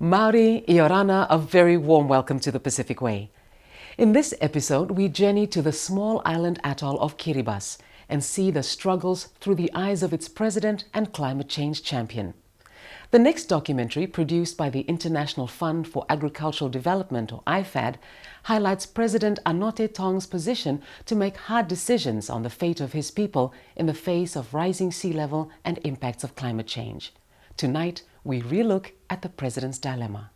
Maori Iorana, a very warm welcome to the Pacific Way. In this episode, we journey to the small island atoll of Kiribati and see the struggles through the eyes of its president and climate change champion. The next documentary, produced by the International Fund for Agricultural Development, or IFAD, highlights President Anote Tong's position to make hard decisions on the fate of his people in the face of rising sea level and impacts of climate change. Tonight, we relook at the president's dilemma.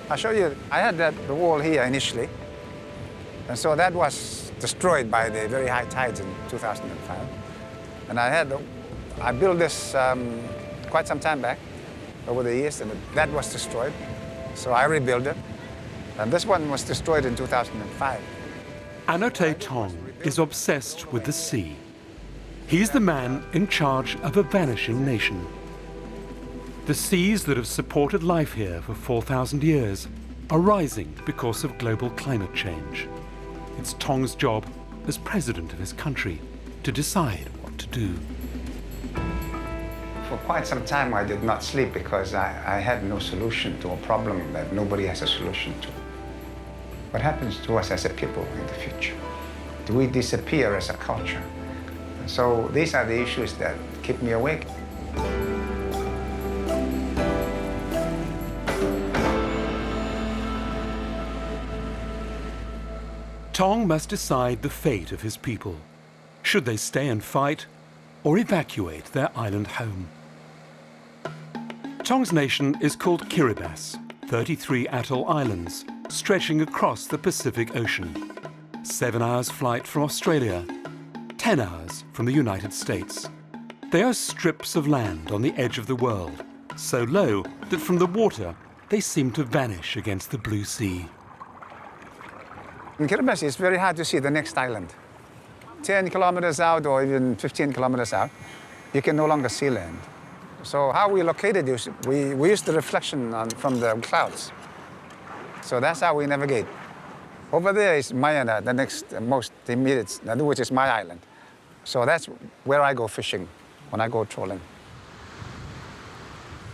I'll show you, I had the wall here initially, and so that was destroyed by the very high tides in 2005. And I built this quite some time back, over the years, and that was destroyed. So I rebuilt it, and this one was destroyed in 2005. Anote Tong is obsessed with the sea. He's the man in charge of a vanishing nation. The seas that have supported life here for 4,000 years are rising because of global climate change. It's Tong's job as president of his country to decide what to do. For quite some time I did not sleep because I had no solution to a problem that nobody has a solution to. What happens to us as a people in the future? Do we disappear as a culture? And so these are the issues that keep me awake. Tong must decide the fate of his people. Should they stay and fight or evacuate their island home? Tong's nation is called Kiribati, 33 atoll islands stretching across the Pacific Ocean. 7 hours flight from Australia, 10 hours from the United States. They are strips of land on the edge of the world, so low that from the water they seem to vanish against the blue sea. In Kiribati, it's very hard to see the next island. 10 kilometers out or even 15 kilometers out, you can no longer see land. So how we located is we use the reflection from the clouds. So that's how we navigate. Over there is Mayana, the next most immediate, which is my island. So that's where I go fishing when I go trolling.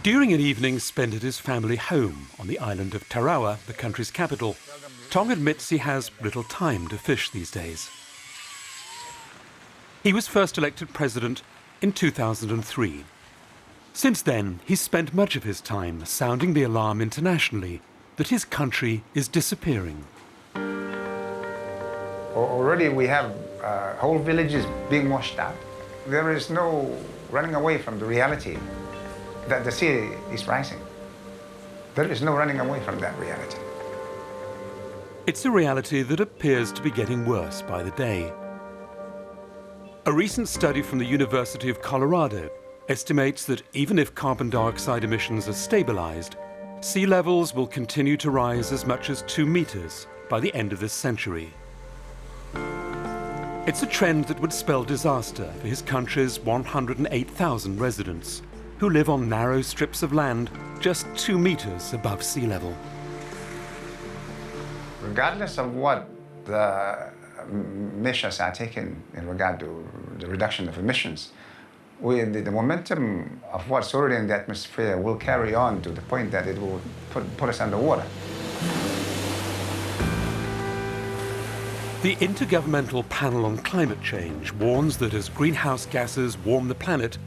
During an evening spent at his family home on the island of Tarawa, the country's capital, Tong admits he has little time to fish these days. He was first elected president in 2003. Since then, he's spent much of his time sounding the alarm internationally that his country is disappearing. Already we have whole villages being washed out. There is no running away from the reality that the sea is rising. There is no running away from that reality. It's a reality that appears to be getting worse by the day. A recent study from the University of Colorado estimates that even if carbon dioxide emissions are stabilized, sea levels will continue to rise as much as 2 meters by the end of this century. It's a trend that would spell disaster for his country's 108,000 residents, who live on narrow strips of land just 2 meters above sea level. Regardless of what the measures are taken in regard to the reduction of emissions, the momentum of what's already in the atmosphere will carry on to the point that it will put us underwater. The Intergovernmental Panel on Climate Change warns that as greenhouse gases warm the planet,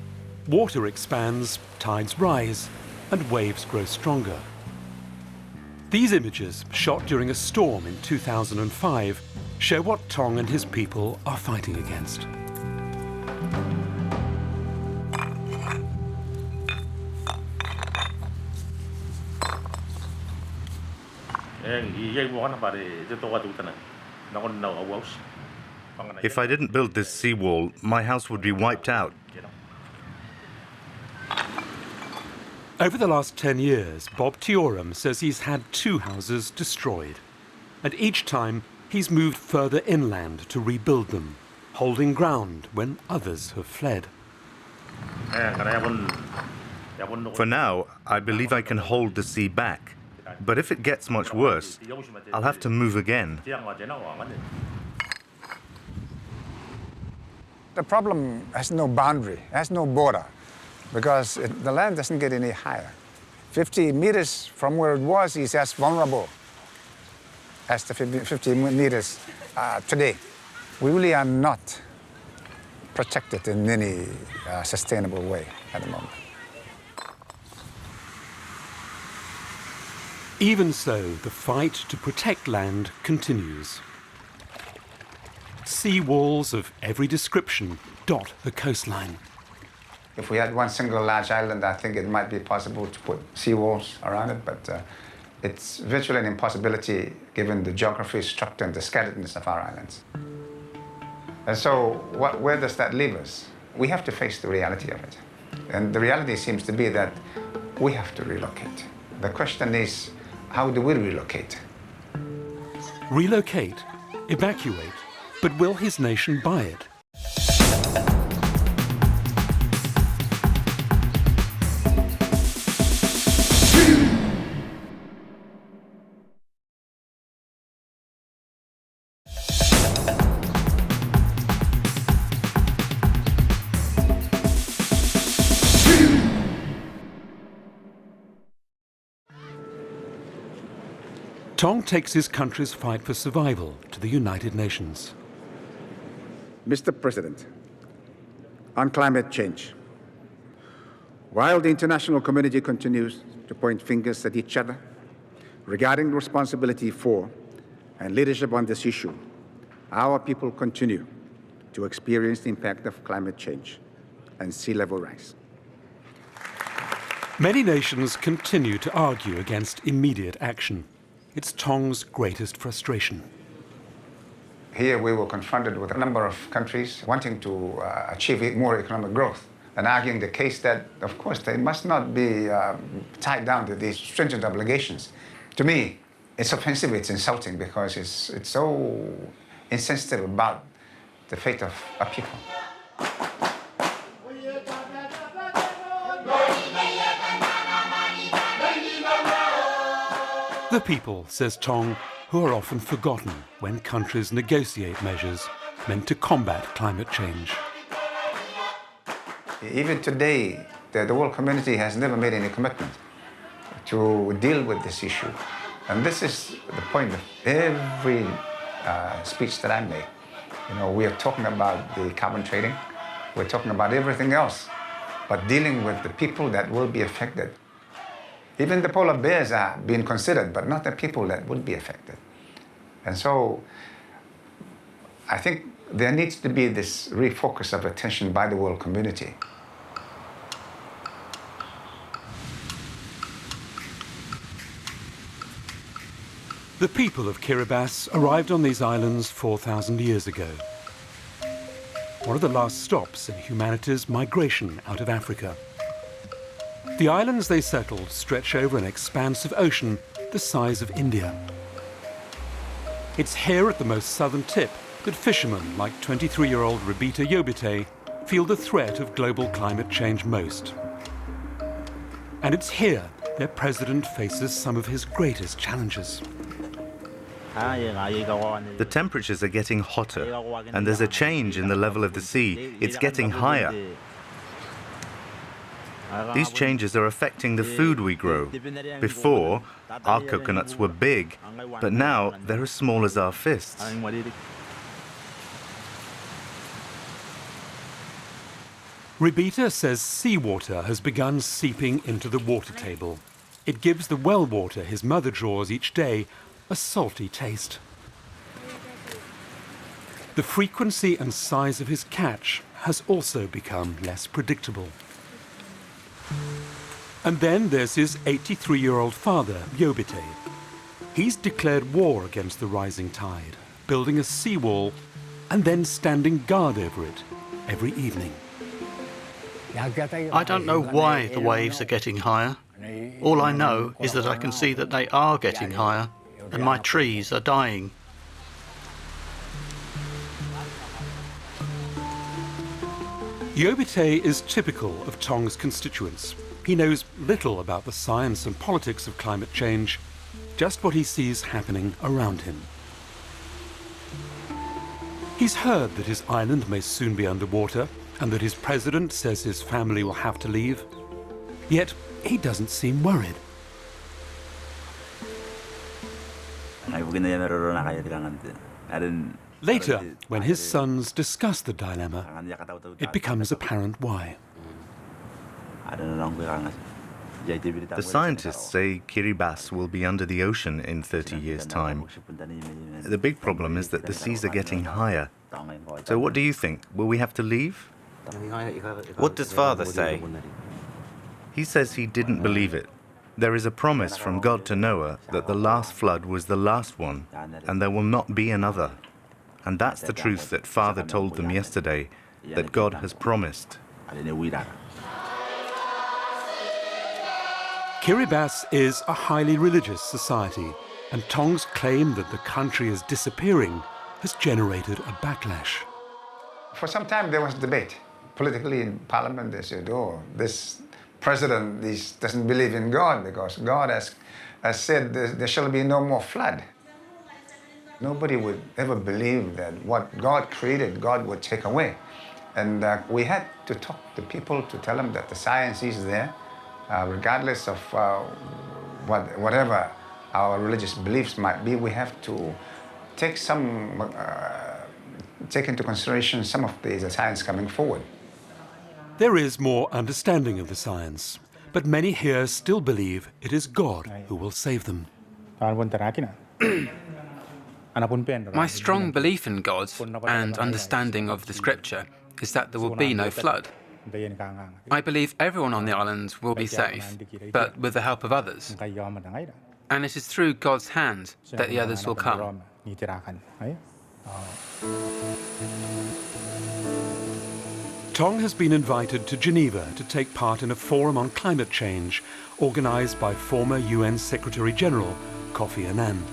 water expands, tides rise, and waves grow stronger. These images, shot during a storm in 2005, show what Tong and his people are fighting against. If I didn't build this seawall, my house would be wiped out. Over the last 10 years, Bob Tioram says he's had 2 houses destroyed. And each time, he's moved further inland to rebuild them, holding ground when others have fled. For now, I believe I can hold the sea back. But if it gets much worse, I'll have to move again. The problem has no boundary, has no border, because the land doesn't get any higher. 50 meters from where it was is as vulnerable as the 50 meters today. We really are not protected in any sustainable way at the moment. Even so, the fight to protect land continues. Sea walls of every description dot the coastline. If we had one single large island, I think it might be possible to put seawalls around it, but it's virtually an impossibility given the geography, structure, and the scatteredness of our islands. And so where does that leave us? We have to face the reality of it. And the reality seems to be that we have to relocate. The question is, how do we relocate? Relocate, evacuate, but will his nation buy it? Tong takes his country's fight for survival to the United Nations. Mr. President, on climate change, while the international community continues to point fingers at each other regarding responsibility for and leadership on this issue, our people continue to experience the impact of climate change and sea level rise. Many nations continue to argue against immediate action. It's Tong's greatest frustration. Here we were confronted with a number of countries wanting to achieve more economic growth and arguing the case that, of course, they must not be tied down to these stringent obligations. To me, it's offensive, it's insulting, because it's so insensitive about the fate of a people. The people, says Tong, who are often forgotten when countries negotiate measures meant to combat climate change. Even today, the world community has never made any commitment to deal with this issue. And this is the point of every speech that I make. You know, we are talking about the carbon trading, we're talking about everything else, but dealing with the people that will be affected. Even the polar bears are being considered, but not the people that would be affected. And so I think there needs to be this refocus of attention by the world community. The people of Kiribati arrived on these islands 4,000 years ago. One of the last stops in humanity's migration out of Africa. The islands they settled stretch over an expanse of ocean the size of India. It's here at the most southern tip that fishermen like 23-year-old Rebita Yobite feel the threat of global climate change most. And it's here their president faces some of his greatest challenges. The temperatures are getting hotter, and there's a change in the level of the sea. It's getting higher. These changes are affecting the food we grow. Before, our coconuts were big, but now they're as small as our fists. Rebita says seawater has begun seeping into the water table. It gives the well water his mother draws each day a salty taste. The frequency and size of his catch has also become less predictable. And then there's his 83-year-old father, Yobite. He's declared war against the rising tide, building a seawall and then standing guard over it every evening. I don't know why the waves are getting higher. All I know is that I can see that they are getting higher and my trees are dying. Yobite is typical of Tong's constituents. He knows little about the science and politics of climate change, just what he sees happening around him. He's heard that his island may soon be underwater and that his president says his family will have to leave. Yet he doesn't seem worried. Later, when his sons discuss the dilemma, it becomes apparent why. The scientists say Kiribati will be under the ocean in 30 years' time. The big problem is that the seas are getting higher. So what do you think? Will we have to leave? What does Father say? He says he didn't believe it. There is a promise from God to Noah that the last flood was the last one, and there will not be another. And that's the truth that Father told them yesterday, that God has promised. Kiribati is a highly religious society, and Tong's claim that the country is disappearing has generated a backlash. For some time there was debate. Politically in Parliament they said, oh, this president doesn't believe in God because God has said there shall be no more flood. Nobody would ever believe that what God created, God would take away. And we had to talk to people to tell them that the science is there, regardless of whatever our religious beliefs might be. We have to take into consideration some of the science coming forward. There is more understanding of the science, but many here still believe it is God who will save them. My strong belief in God and understanding of the scripture is that there will be no flood. I believe everyone on the island will be safe, but with the help of others. And it is through God's hand that the others will come. Tong has been invited to Geneva to take part in a forum on climate change organised by former UN Secretary-General Kofi Annan.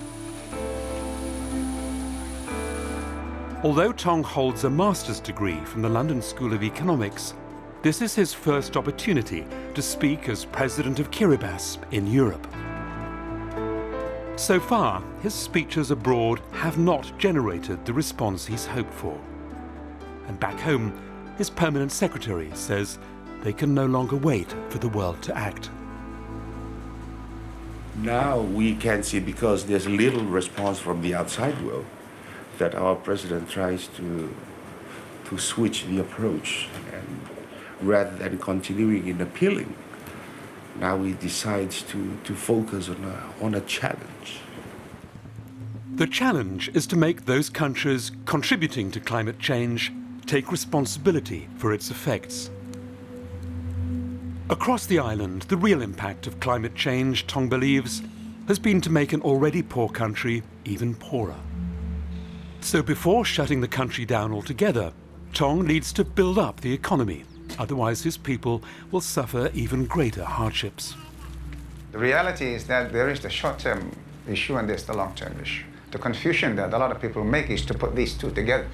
Although Tong holds a master's degree from the London School of Economics, this is his first opportunity to speak as President of Kiribati in Europe. So far, his speeches abroad have not generated the response he's hoped for. And back home, his permanent secretary says they can no longer wait for the world to act. Now we can see, because there's little response from the outside world, that our president tries to switch the approach, and rather than continuing in appealing, now he decides to focus on a challenge. The challenge is to make those countries contributing to climate change take responsibility for its effects. Across the island, the real impact of climate change, Tong believes, has been to make an already poor country even poorer. So before shutting the country down altogether, Tong needs to build up the economy. Otherwise, his people will suffer even greater hardships. The reality is that there is the short-term issue and there's the long-term issue. The confusion that a lot of people make is to put these two together.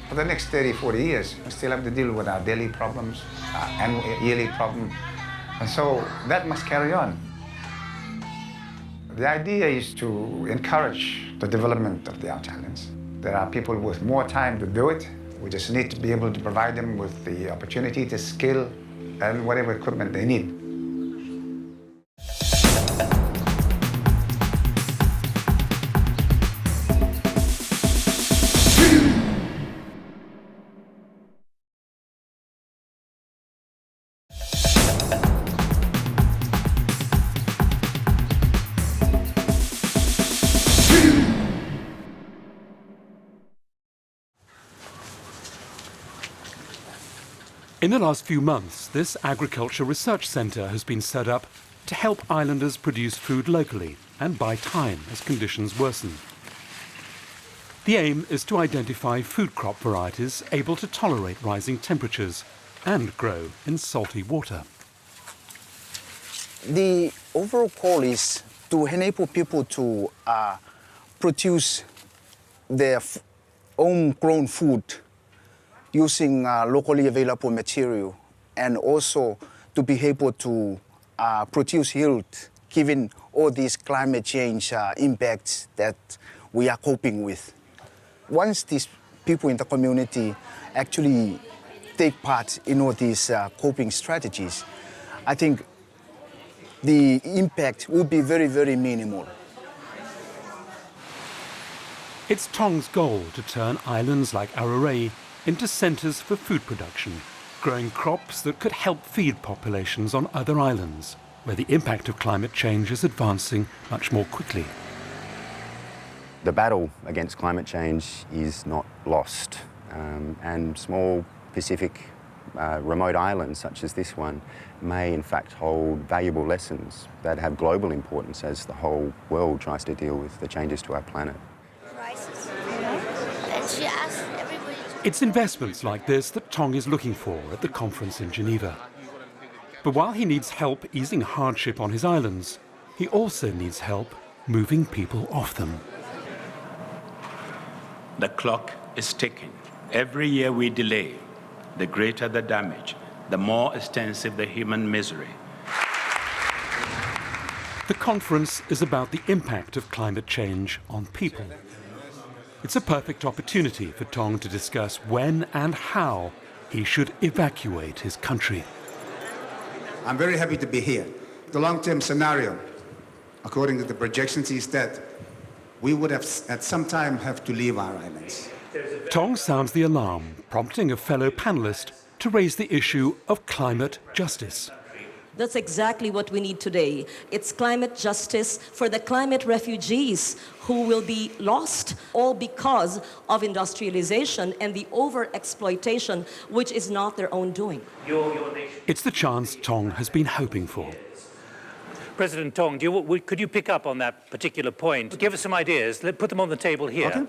For the next 30, 40 years, we still have to deal with our daily problems, our yearly problem, and so that must carry on. The idea is to encourage the development of the outer islands. There are people with more time to do it. We just need to be able to provide them with the opportunity to skill and whatever equipment they need. In the last few months, this agriculture research centre has been set up to help islanders produce food locally and buy time as conditions worsen. The aim is to identify food crop varieties able to tolerate rising temperatures and grow in salty water. The overall goal is to enable people to produce their own grown food using locally available material, and also to be able to produce yield given all these climate change impacts that we are coping with. Once these people in the community actually take part in all these coping strategies, I think the impact will be very, very minimal. It's Tong's goal to turn islands like Array into centres for food production, growing crops that could help feed populations on other islands, where the impact of climate change is advancing much more quickly. The battle against climate change is not lost, and small Pacific remote islands such as this one may in fact hold valuable lessons that have global importance as the whole world tries to deal with the changes to our planet. It's investments like this that Tong is looking for at the conference in Geneva. But while he needs help easing hardship on his islands, he also needs help moving people off them. The clock is ticking. Every year we delay, the greater the damage, the more extensive the human misery. The conference is about the impact of climate change on people. It's a perfect opportunity for Tong to discuss when and how he should evacuate his country. I'm very happy to be here. The long-term scenario, according to the projections, is that we would have at some time have to leave our islands. Tong sounds the alarm, prompting a fellow panelist to raise the issue of climate justice. That's exactly what we need today. It's climate justice for the climate refugees who will be lost, all because of industrialization and the overexploitation, which is not their own doing. It's the chance Tong has been hoping for. President Tong, could you pick up on that particular point? Give us some ideas. Put them on the table here. Okay.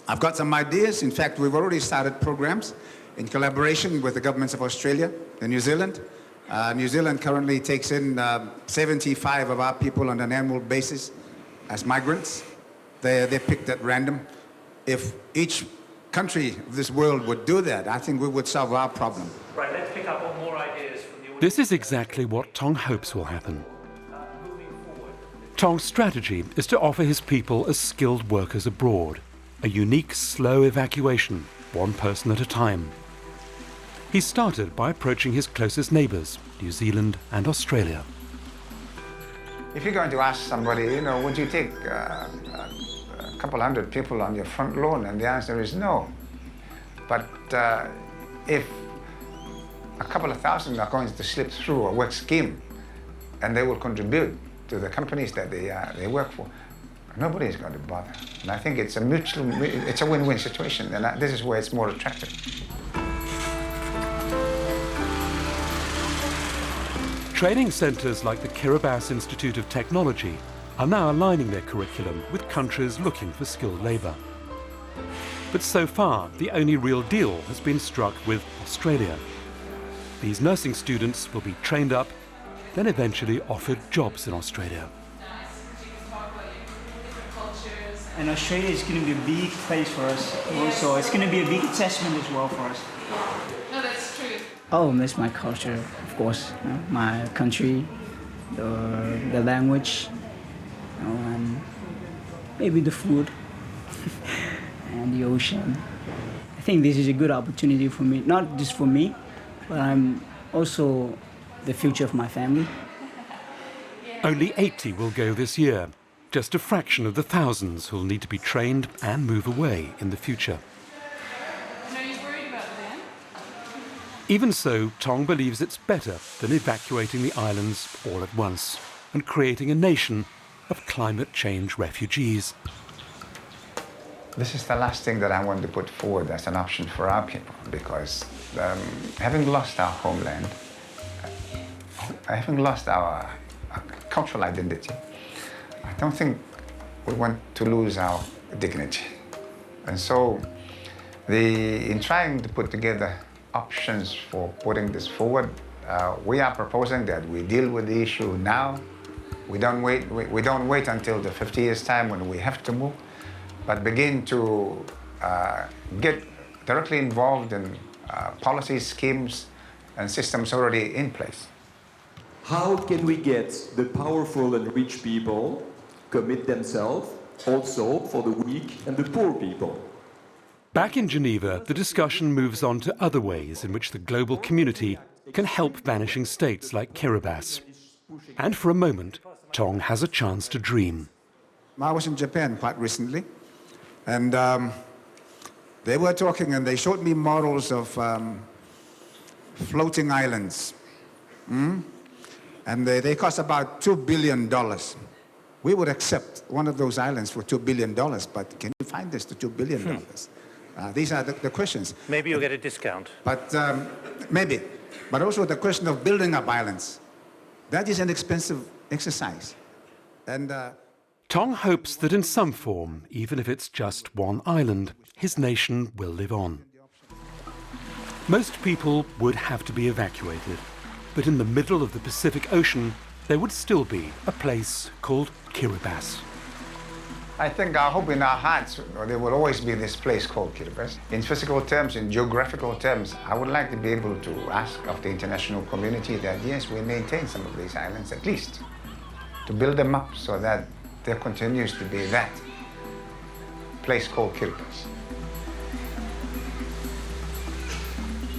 I've got some ideas. In fact, we've already started programs in collaboration with the governments of Australia and New Zealand. New Zealand currently takes in 75 of our people on an annual basis as migrants. They're picked at random. If each country of this world would do that, I think we would solve our problem. Right, let's pick up on more ideas from the audience. This is exactly what Tong hopes will happen. Tong's strategy is to offer his people as skilled workers abroad, a unique, slow evacuation, one person at a time. He started by approaching his closest neighbours, New Zealand and Australia. If you're going to ask somebody, would you take a couple hundred people on your front lawn? And the answer is no. But if a couple of thousand are going to slip through a work scheme and they will contribute to the companies that they work for, nobody is going to bother. And I think it's a win-win situation, and this is where it's more attractive. Training centres like the Kiribati Institute of Technology are now aligning their curriculum with countries looking for skilled labour. But so far, the only real deal has been struck with Australia. These nursing students will be trained up, then eventually offered jobs in Australia. And Australia is going to be a big place for us. Also, it's going to be a big assessment as well for us. No, that's true. Oh, miss my culture, of course. My country, the language, and maybe the food and the ocean. I think this is a good opportunity for me, not just for me, but I'm also the future of my family. Only 80 will go this year, just a fraction of the thousands who'll need to be trained and move away in the future. And are you worried about them? Even so, Tong believes it's better than evacuating the islands all at once and creating a nation of climate change refugees. This is the last thing that I want to put forward as an option for our people, because having lost our homeland, having lost our cultural identity, I don't think we want to lose our dignity. And so, in trying to put together options for putting this forward, we are proposing that we deal with the issue now. We don't wait until the 50 years' time when we have to move, but begin to get directly involved in policy schemes and systems already in place. How can we get the powerful and rich people commit themselves also for the weak and the poor people? Back in Geneva, the discussion moves on to other ways in which the global community can help vanishing states like Kiribati. And for a moment, Tong has a chance to dream. I was in Japan quite recently, and they were talking and they showed me models of floating islands. And they cost about $2 billion. We would accept one of those islands for $2 billion, but can you find this to $2 billion? These are the questions. Maybe you'll get a discount. But maybe. But also the question of building up islands. That is an expensive exercise. And Tong hopes that in some form, even if it's just one island, his nation will live on. Most people would have to be evacuated, but in the middle of the Pacific Ocean, there would still be a place called Kiribati. I think I hope in our hearts there will always be this place called Kiribati. In physical terms, in geographical terms, I would like to be able to ask of the international community that yes, we maintain some of these islands at least, to build them up so that there continues to be that place called Kiribati.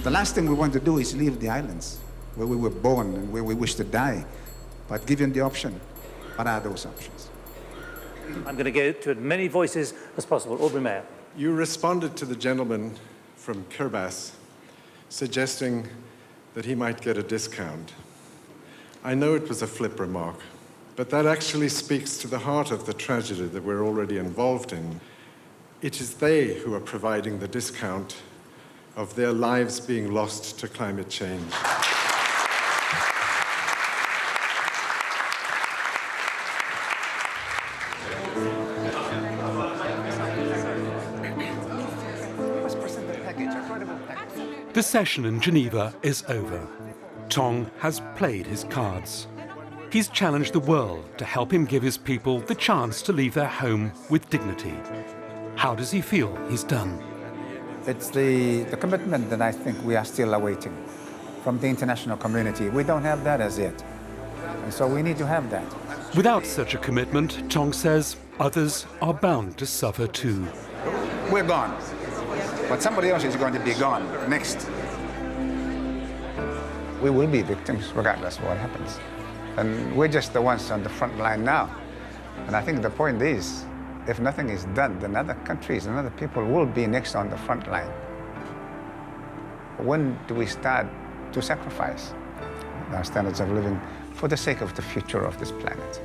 The last thing we want to do is leave the islands where we were born and where we wish to die. But given the option, what are those options? I'm going to go to as many voices as possible. Aubrey Mayer. You responded to the gentleman from Kiribati, suggesting that he might get a discount. I know it was a flip remark, but that actually speaks to the heart of the tragedy that we're already involved in. It is they who are providing the discount of their lives being lost to climate change. The session in Geneva is over. Tong has played his cards. He's challenged the world to help him give his people the chance to leave their home with dignity. How does he feel he's done? It's the commitment that I think we are still awaiting from the international community. We don't have that as yet, and so we need to have that. Without such a commitment, Tong says, others are bound to suffer too. We're gone, but somebody else is going to be gone next. We will be victims regardless of what happens. And we're just the ones on the front line now. And I think the point is, if nothing is done, then other countries and other people will be next on the front line. When do we start to sacrifice our standards of living for the sake of the future of this planet?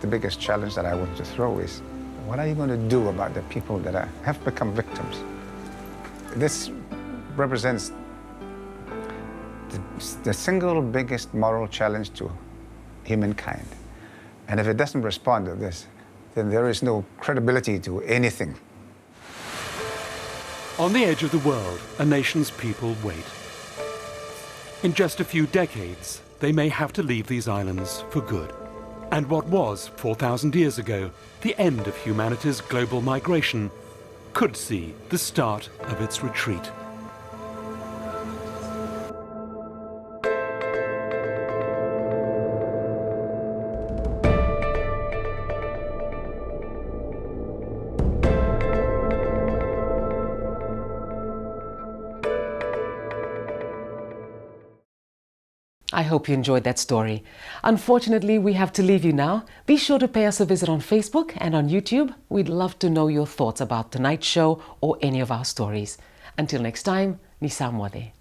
The biggest challenge that I want to throw is, what are you going to do about the people that have become victims? This represents the single biggest moral challenge to humankind. And if it doesn't respond to this, then there is no credibility to anything. On the edge of the world, a nation's people wait. In just a few decades, they may have to leave these islands for good. And what was, 4,000 years ago, the end of humanity's global migration, could see the start of its retreat. I hope you enjoyed that story. Unfortunately, we have to leave you now. Be sure to pay us a visit on Facebook and on YouTube. We'd love to know your thoughts about tonight's show or any of our stories. Until next time, Ni Samwade.